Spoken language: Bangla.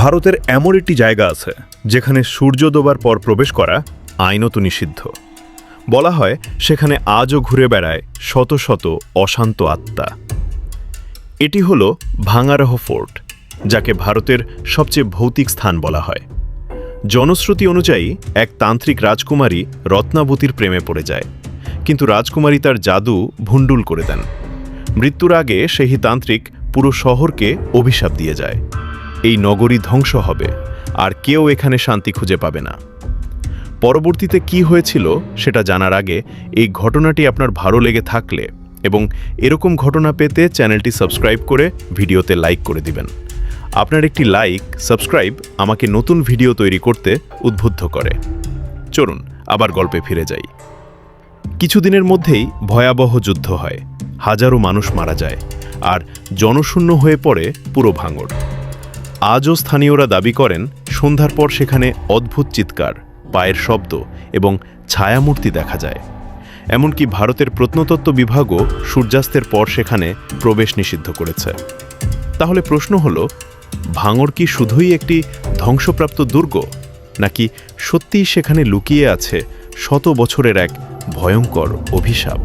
ভারতের এমন একটি জায়গা আছে যেখানে সূর্য ডোবার পর প্রবেশ করা আইনত নিষিদ্ধ। বলা হয় সেখানে আজও ঘুরে বেড়ায় শত শত অশান্ত আত্মা। এটি হল ভাঙারহ ফোর্ট, যাকে ভারতের সবচেয়ে ভৌতিক স্থান বলা হয়। জনশ্রুতি অনুযায়ী এক তান্ত্রিক রাজকুমারী রত্নাবতীর প্রেমে পড়ে যায়, কিন্তু রাজকুমারী তার জাদু ভুন্ডুল করে দেন। মৃত্যুর আগে সেই তান্ত্রিক পুরো শহরকে অভিশাপ দিয়ে যায়, এই নগরী ধ্বংস হবে আর কেউ এখানে শান্তি খুঁজে পাবে না। পরবর্তীতে কি হয়েছিল সেটা জানার আগে এই ঘটনাটি আপনার ভালো লেগে থাকলে এবং এরকম ঘটনা পেতে চ্যানেলটি সাবস্ক্রাইব করে ভিডিওতে লাইক করে দিবেন। আপনার একটি লাইক, সাবস্ক্রাইব আমাকে নতুন ভিডিও তৈরি করতে উদ্বুদ্ধ করে। চলুন আবার গল্পে ফিরে যাই। কিছুদিনের মধ্যেই ভয়াবহ যুদ্ধ হয়, হাজারো মানুষ মারা যায় আর জনশূন্য হয়ে পড়ে পুরো ভাঙড়। আজও স্থানীয়রা দাবি করেন সন্ধ্যার পর সেখানে অদ্ভুত চিৎকার, পায়ের শব্দ এবং ছায়ামূর্তি দেখা যায়। এমনকি ভারতের প্রত্নতত্ত্ব বিভাগও সূর্যাস্তের পর সেখানে প্রবেশ নিষিদ্ধ করেছে। তাহলে প্রশ্ন হল, ভাঙড় কি শুধুই একটি ধ্বংসপ্রাপ্ত দুর্গ, নাকি সত্যিই সেখানে লুকিয়ে আছে শত বছরের এক ভয়ঙ্কর অভিশাপ?